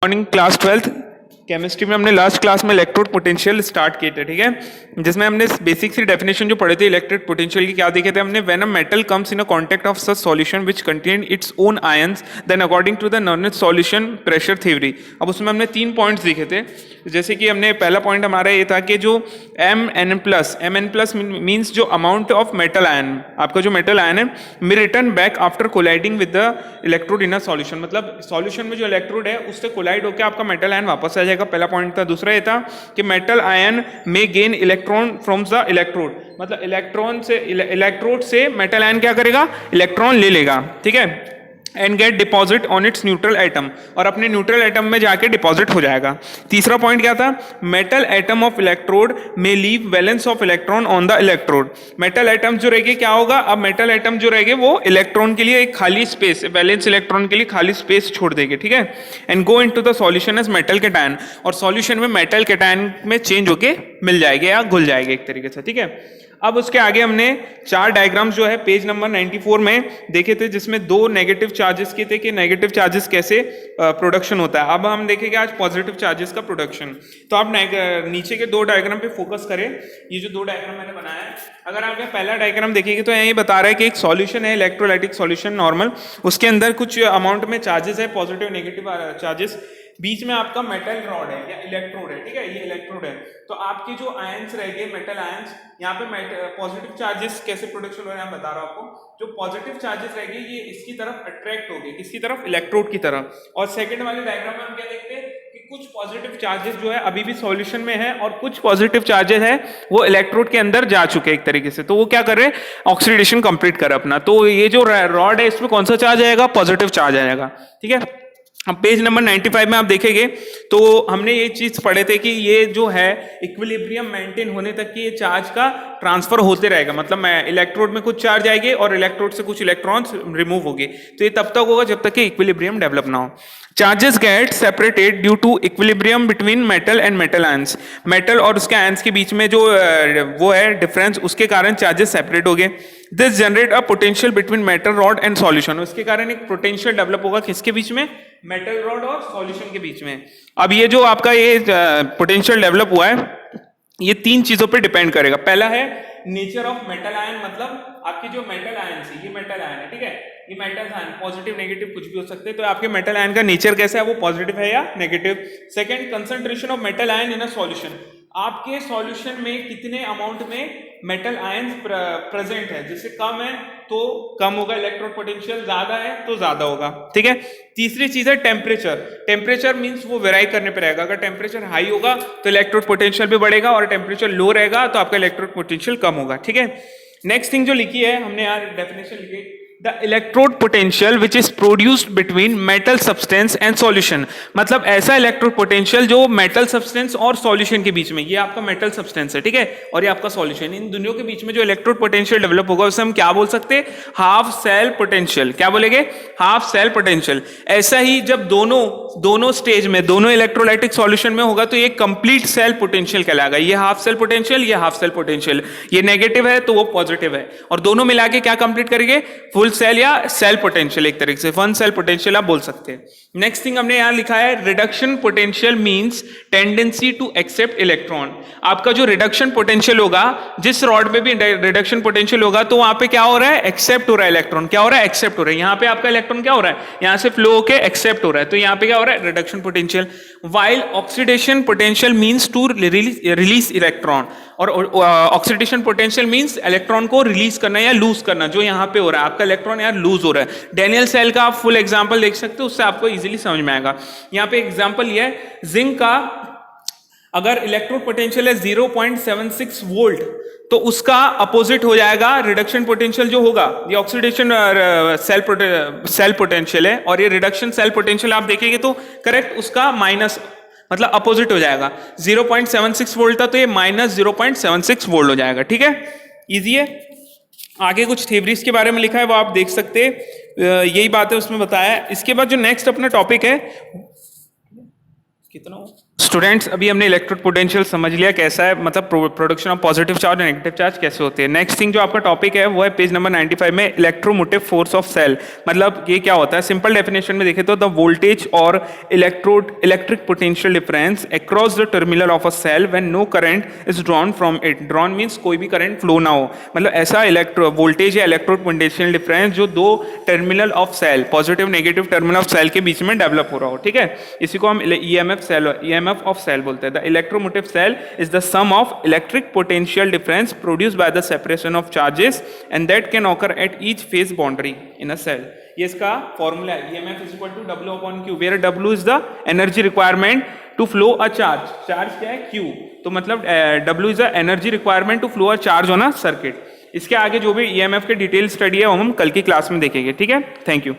Morning class 12th chemistry में हमने last class में इलेक्ट्रोड पोटेंशियल स्टार्ट किए थे, ठीक है, जिसमें हमने बेसिक सी डेफिनेशन जो पढ़े थे इलेक्ट्रिक पोटेंशियल की क्या देखे थे हमने। When a metal comes in a contact of such solution which contain its own ions then according to the known solution pressure theory. अब उसमें हमने 3 पॉइंट्स देखे थे, जैसे कि हमने पहला पॉइंट हमारा ये था कि जो एम एन प्लस मीन्स जो अमाउंट ऑफ मेटल आयन, आपका जो मेटल आयन है may return back after colliding with the electrode in a solution, मतलब सॉल्यूशन में जो इलेक्ट्रोड है उससे कोलाइड होकर आपका मेटल आयन वापस आ जाएगा। पहला पॉइंट था। दूसरा ये था कि मेटल आयन में gain electron from the electrode, मतलब इलेक्ट्रोड से मेटल आयन क्या करेगा, इलेक्ट्रॉन ले लेगा, ठीक है, and get deposit on its neutral atom, और अपने न्यूट्रल एटम में जाके डिपॉजिट हो जाएगा। तीसरा पॉइंट क्या था, मेटल एटम ऑफ इलेक्ट्रोड में leave valence of electron on the electrode. Metal atom जो रहेंगे क्या होगा, अब मेटल एटम जो रहेंगे वो इलेक्ट्रॉन के लिए एक खाली स्पेस, वैलेंस इलेक्ट्रॉन के लिए खाली स्पेस छोड़ देंगे, ठीक है, and go into the solution as metal cation, और सॉल्यूशन में मेटल कैटायन में चेंज होके मिल जाएंगे या घुल जाएंगे एक तरीके से, ठीक है। अब उसके आगे हमने 4 डायग्राम्स जो है पेज नंबर 94 में देखे थे, जिसमें 2 नेगेटिव चार्जेस के थे कि नेगेटिव चार्जेस कैसे प्रोडक्शन होता है। अब हम देखेंगे आज पॉजिटिव चार्जेस का प्रोडक्शन। तो आप नीचे के 2 डायग्राम पे फोकस करें। ये जो 2 डायग्राम मैंने बनाया है, अगर आप पहला डायग्राम देखेंगे तो ये बता रहा है कि एक सॉल्यूशन है, इलेक्ट्रोलाइटिक सॉल्यूशन नॉर्मल, उसके अंदर कुछ अमाउंट में चार्जेस है, पॉजिटिव नेगेटिव चार्जेस, बीच में आपका मेटल रॉड है या इलेक्ट्रोड है, ठीक है, ये इलेक्ट्रोड है। तो आपके जो आयंस रहेंगे, मेटल आयंस, यहाँ पे पॉजिटिव चार्जेस कैसे प्रोडक्शन हो रहे हैं मैं बता रहा हूँ आपको। जो पॉजिटिव चार्जेस रहेंगे ये इसकी तरफ अट्रैक्ट होंगे, किसकी तरफ, इलेक्ट्रोड की तरफ। और सेकंड वाले डायग्राम में हम क्या देखते हैं कि कुछ पॉजिटिव चार्जेस जो है अभी भी सॉल्यूशन में है, और कुछ पॉजिटिव चार्जेस है वो इलेक्ट्रोड के अंदर जा चुके हैं एक तरीके से। तो वो क्या कर रहे हैं, ऑक्सीडेशन कंप्लीट कर अपना। तो ये जो रॉड है इसमें कौन सा चार्ज आएगा, पॉजिटिव चार्ज आएगा, ठीक है। अब पेज नंबर 95 में आप देखेंगे तो हमने ये चीज पढ़े थे कि ये जो है इक्विलिब्रियम मेंटेन होने तक कि ये चार्ज का ट्रांसफर होते रहेगा, मतलब इलेक्ट्रोड में कुछ चार्ज आएंगे और इलेक्ट्रोड से कुछ इलेक्ट्रॉन्स रिमूव होंगे। तो ये तब तक होगा जब तक कि इक्विलिब्रियम डेवलप ना हो। Charges get separated due to equilibrium between metal and metal ions, metal और उसके आयंस के बीच में जो वो है डिफरेंस, उसके कारण चार्जेस सेपरेट हो गए। This generate a potential between metal rod and solution, उसके कारण एक पोटेंशियल डेवलप होगा किसके बीच में, मेटल रॉड और सॉल्यूशन के बीच में। अब ये जो आपका ये पोटेंशियल डेवलप हुआ है ये 3 चीजों पे डिपेंड करेगा। पहला है नेचर ऑफ मेटल आयन, मतलब आपके जो मेटल आयन है, ये मेटल आयन है, ठीक है, ये मेटल आयन पॉजिटिव नेगेटिव कुछ भी हो सकते हैं। तो आपके मेटल आयन का नेचर कैसा है, वो पॉजिटिव है या negative. Second, concentration of metal ion in a solution, आपके सॉल्यूशन में कितने अमाउंट में मेटल आयंस प्रेजेंट है, जैसे कम है तो कम होगा इलेक्ट्रोड पोटेंशियल, ज्यादा है तो ज्यादा होगा, ठीक है। तीसरी चीज है टेम्परेचर। टेम्परेचर मींस वो वेराई करने पर रहेगा, अगर टेम्परेचर हाई होगा तो इलेक्ट्रोड पोटेंशियल भी बढ़ेगा, और टेम्परेचर लो रहेगा तो आपका इलेक्ट्रोड पोटेंशियल कम होगा, ठीक है। नेक्स्ट थिंग जो लिखी है हमने यार डेफिनेशन लिखी, the electrode potential which is produced between metal substance and solution, मतलब ऐसा इलेक्ट्रोड पोटेंशियल जो मेटल सब्सटेंस और सॉल्यूशन के बीच में, ये आपका मेटल सब्सटेंस है, ठीक है, और ये आपका सॉल्यूशन, इन दोनों के बीच में जो इलेक्ट्रोड पोटेंशियल डेवलप होगा उसे हम क्या बोल सकते हैं, हाफ सेल पोटेंशियल। क्या बोलेंगे, हाफ सेल पोटेंशियल। ऐसा ही जब दोनों स्टेज में, दोनों इलेक्ट्रोलाइटिक सॉल्यूशन में होगा तो ये कंप्लीट सेल पोटेंशियल कहलाएगा। ये हाफ सेल पोटेंशियल, ये हाफ सेल पोटेंशियल, ये नेगेटिव है तो वो पॉजिटिव है, और दोनों मिला के क्या कंप्लीट करेंगे, फुल सेल या सेल पोटेंशियल, एक तरीके से 1 सेल पोटेंशियल आप बोल सकते हैं। नेक्स्ट थिंग हमने यहां लिखा है reduction potential means tendency to accept electron. आपका जो रिडक्शन पोटेंशियल होगा, जिस रॉड में भी रिडक्शन पोटेंशियल होगा तो वहां पे क्या हो रहा है, एक्सेप्ट हो रहा है इलेक्ट्रॉन, क्या हो रहा है, एक्सेप्ट हो रहा है। यहां पे आपका इलेक्ट्रॉन क्या हो रहा है, यहां से फ्लो होके एक्सेप्ट हो रहा है, तो यहां पे क्या हो रहा है, reduction potential. While oxidation potential means to release electron, और ऑक्सीडेशन पोटेंशियल मींस इलेक्ट्रॉन को रिलीज करना या लूज करना, जो यहां पे हो रहा है आपका इलेक्ट्रॉन यार लूज हो रहा है। डेनियल सेल का आप फुल एग्जांपल देख सकते हो, उससे आपको इजीली समझ में आएगा। यहां पे एग्जांपल ये है, जिंक का अगर इलेक्ट्रोड पोटेंशियल है 0.76 वोल्ट तो उसका अपोजिट हो जाएगा रिडक्शन पोटेंशियल जो होगा, ये ऑक्सीडेशन सेल पोटेंशियल है, और ये रिडक्शन सेल पोटेंशियल आप देखेंगे तो करेक्ट उसका माइनस, मतलब अपोजिट हो जाएगा। 0.76 वोल्ट था तो ये माइनस 0.76 वोल्ट हो जाएगा, ठीक है, इजी है। आगे कुछ थ्योरीज के बारे में लिखा है वो आप देख सकते हैं, यही बात है उसमें बताया है। इसके बाद जो नेक्स्ट अपना टॉपिक है कितना हो? स्टूडेंट्स अभी हमने इलेक्ट्रिक पोटेंशियल समझ लिया कैसा है, मतलब प्रोडक्शन ऑफ पॉजिटिव चार्ज और नेगेटिव चार्ज कैसे होते हैं। नेक्स्ट थिंग जो आपका टॉपिक है वो है पेज नंबर 95 में इलेक्ट्रोमोटिव फोर्स ऑफ सेल। मतलब ये क्या होता है, सिंपल डेफिनेशन में देखें तो द वोल्टेज और electric potential difference across the terminal of a cell when no current is drawn from it. Drawn means कोई भी करंट फ्लो ना हो, मतलब ऐसा वोल्टेज या इलेक्ट्रिक पोटेंशियल डिफरेंस जो दो terminal of cell, positive negative terminal of cell के बीच में डेवलप हो रहा हो, ठीक है। इसी को हम ईएमएफ ऑफ सेल बोलते हैं। The electromotive cell is the sum of electric potential difference produced by the separation of charges and that can occur at each phase boundary in a cell. ये इसका फॉर्मूला है, EMF is equal to W upon Q, where W is the energy requirement to flow a charge. Charge क्या है? Q। तो मतलब W is the energy requirement to flow a charge on a circuit. इसके आगे जो भी EMF के detail study है वो हम कल की क्लास में देखेंगे, ठीक है। Thank you.